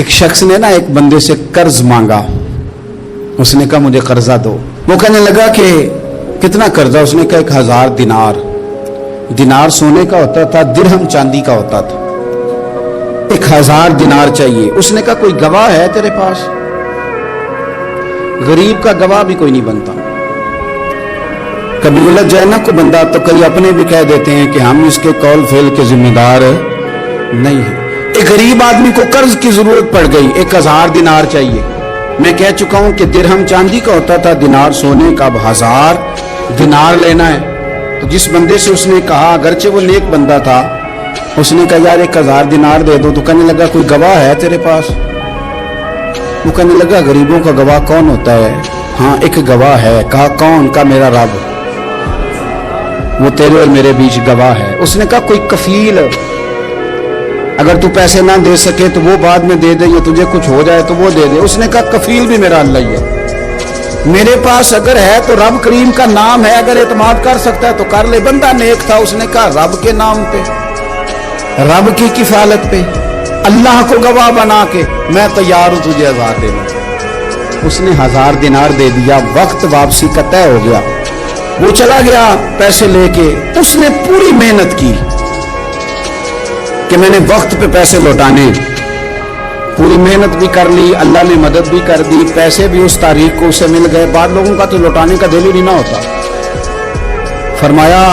ایک شخص نے نا ایک بندے سے قرض مانگا. اس نے کہا مجھے قرضہ دو. وہ کہنے لگا کہ کتنا قرضہ؟ اس نے کہا 1000 دینار. دینار سونے کا ہوتا تھا, درہم چاندی کا ہوتا تھا. 1000 دینار چاہیے. اس نے کہا کوئی گواہ ہے تیرے پاس؟ غریب کا گواہ بھی کوئی نہیں بنتا. کبھی الجھ جائے نا کوئی بندہ تو کئی اپنے بھی کہہ دیتے ہیں کہ ہم اس کے قول فعل کے ذمہ دار نہیں ہیں. ایک غریب آدمی کو قرض کی ضرورت پڑ گئی, 1000 دینار چاہیے. میں کہہ چکا ہوں کہ درہم چاندی کا ہوتا تھا, دینار سونے کا. اب 1000 دینار لینا ہے. تو جس بندے سے اس نے کہا, اگرچہ وہ نیک بندہ تھا, اس نے کہا یار 1000 دینار دے دو. تو کہنے لگا کوئی گواہ ہے تیرے پاس؟ وہ کہنے لگا غریبوں کا گواہ کون ہوتا ہے؟ ہاں ایک گواہ ہے. کہا کون؟ کا میرا رب, وہ تیرے اور میرے بیچ گواہ ہے. اس نے کہا کوئی کفیل, اگر تو پیسے نہ دے سکے تو وہ بعد میں دے دے, یا تجھے کچھ ہو جائے تو وہ دے دے. اس نے کہا کفیل بھی میرا اللہ ہی ہے. میرے پاس اگر ہے تو رب کریم کا نام ہے, اگر اعتماد کر سکتا ہے تو کر لے. بندہ نیک تھا, اس نے کہا رب کے نام پہ, رب کی کفالت پہ, اللہ کو گواہ بنا کے میں تیار ہوں تجھے 1000 دینے. اس نے 1000 دینار دے دیا. وقت واپسی کا طے ہو گیا. وہ چلا گیا پیسے لے کے. اس نے پوری محنت کی کہ میں نے وقت پہ پیسے لوٹانے. پوری محنت بھی کر لی, اللہ نے مدد بھی کر دی, پیسے بھی اس تاریخ کو اسے مل گئے. بعض لوگوں کا تو لوٹانے کا دل ہی نہیں نہ ہوتا. فرمایا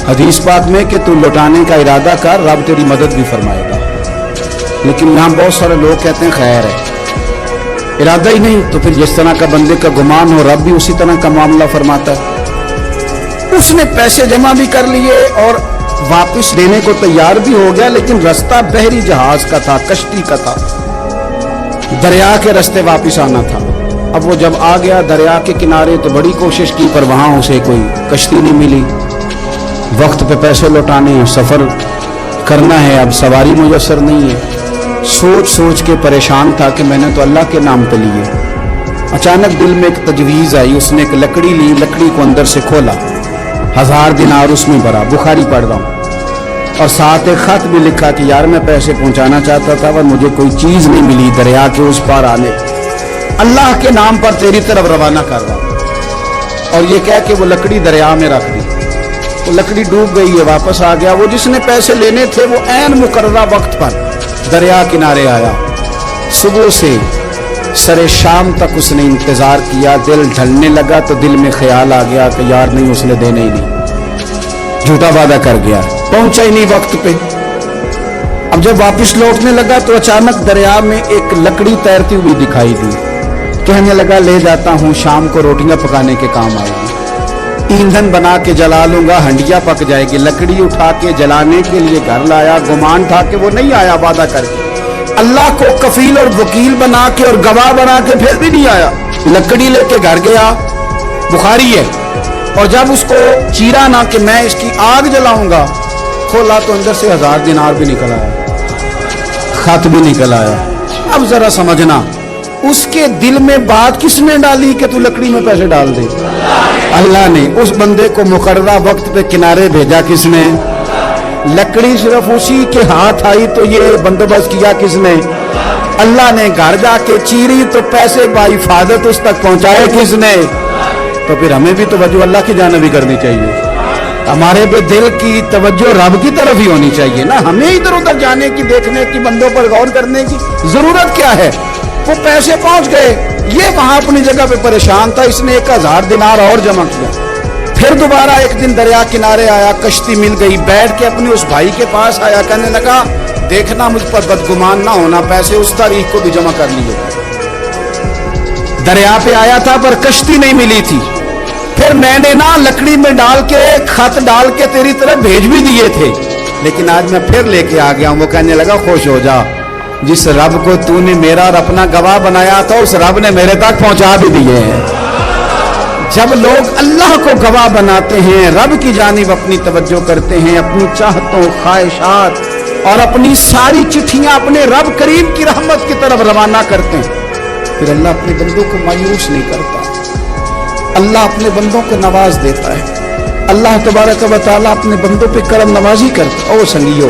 حدیث پاک میں کہ تو لوٹانے کا ارادہ کر, رب تیری مدد بھی فرمائے گا. لیکن یہاں بہت سارے لوگ کہتے ہیں خیر ہے, ارادہ ہی نہیں. تو پھر جس طرح کا بندے کا گمان ہو, رب بھی اسی طرح کا معاملہ فرماتا ہے. اس نے پیسے جمع بھی کر لیے اور واپس دینے کو تیار بھی ہو گیا. لیکن رستہ بحری جہاز کا تھا, کشتی کا تھا, دریا کے رستے واپس آنا تھا. اب وہ جب آ گیا دریا کے کنارے تو بڑی کوشش کی, پر وہاں اسے کوئی کشتی نہیں ملی. وقت پہ پیسے لوٹانے ہیں, سفر کرنا ہے, اب سواری میسر نہیں ہے. سوچ سوچ کے پریشان تھا کہ میں نے تو اللہ کے نام پہ لیے. اچانک دل میں ایک تجویز آئی. اس نے ایک لکڑی لی, لکڑی کو اندر سے کھولا, 1000 دینار اس میں بھرا. بخاری پڑھ رہا ہوں. اور ساتھ ایک خط بھی لکھا کہ یار میں پیسے پہنچانا چاہتا تھا پر مجھے کوئی چیز نہیں ملی دریا کے اس پار آنے, اللہ کے نام پر تیری طرف روانہ کر رہا ہوں. اور یہ کہہ کے وہ لکڑی دریا میں رکھ دی. وہ لکڑی ڈوب گئی ہے, واپس آ گیا. وہ جس نے پیسے لینے تھے وہ عین مقررہ وقت پر دریا کنارے آیا. صبح سے سر شام تک اس نے انتظار کیا. دل ڈھلنے لگا تو دل میں خیال آ گیا کہ یار نہیں, اس نے دینے ہی نہیں, جھوٹا وعدہ کر گیا, پہنچا ہی نہیں وقت پہ. اب جب واپس لوٹنے لگا تو اچانک دریا میں ایک لکڑی تیرتی ہوئی دکھائی دی. کہنے لگا لے جاتا ہوں, شام کو روٹیاں پکانے کے کام آئے گی, ایندھن بنا کے جلا لوں گا, ہنڈیا پک جائے گی. لکڑی اٹھا کے جلانے کے لیے گھر لایا. گمان تھا کہ وہ نہیں آیا وعدہ کر کے, اللہ کو کفیل اور وکیل بنا کے اور گواہ بنا کے پھر بھی نہیں آیا. لکڑی لے کے گھر گیا, بخاری ہے. اور جب اس کو چیرا نہ کہ میں اس کی آگ جلاؤں گا, کھولا تو اندر سے 1000 دینار بھی نکل آیا, خط بھی نکل آیا. اب ذرا سمجھنا, اس کے دل میں بات کس نے ڈالی کہ تو لکڑی میں پیسے ڈال دے؟ اللہ نے. اس بندے کو مقررہ وقت پہ کنارے بھیجا کس نے؟ لکڑی صرف اسی کے ہاتھ آئی تو یہ بندوبست کیا کس نے؟ اللہ نے. گھر جا کے چیری تو پیسے بحفاظت اس تک پہنچائے کس نے؟ تو پھر ہمیں بھی توجہ اللہ کی جانب ہی کرنی چاہیے. ہمارے پہ دل کی توجہ رب کی طرف ہی ہونی چاہیے نا. ہمیں ادھر ادھر جانے کی, دیکھنے کی, بندوں پر غور کرنے کی ضرورت کیا ہے؟ وہ پیسے پہنچ گئے, یہ وہاں اپنی جگہ پہ پریشان تھا. اس نے 1000 دینار اور جمع کیا. پھر دوبارہ ایک دن دریا کنارے آیا, کشتی مل گئی. بیٹھ کے اپنے اس بھائی کے پاس آیا, کہنے لگا دیکھنا مجھ پر بدگمان نہ ہونا, پیسے اس تاریخ کو بھی جمع کر لیے. دریا پہ آیا تھا پر کشتی نہیں ملی تھی. پھر میں نے نا لکڑی میں ڈال کے, خط ڈال کے تیری طرف بھیج بھی دیے تھے, لیکن آج میں پھر لے کے آ گیا ہوں. وہ کہنے لگا خوش ہو جا, جس رب کو تو نے میرا اور اپنا گواہ بنایا تھا اس رب نے میرے تک پہنچا بھی دیے ہیں. جب لوگ اللہ کو گواہ بناتے ہیں, رب کی جانب اپنی توجہ کرتے ہیں, اپنی چاہتوں, خواہشات اور اپنی ساری چٹھیاں اپنے رب کریم کی رحمت کی طرف روانہ کرتے ہیں, پھر اللہ اپنے بندوں کو مایوس نہیں کرتا. اللہ اپنے بندوں کو نواز دیتا ہے. اللہ تبارک و تعالیٰ اپنے بندوں پہ کرم نوازی کرتا. او سنگیو,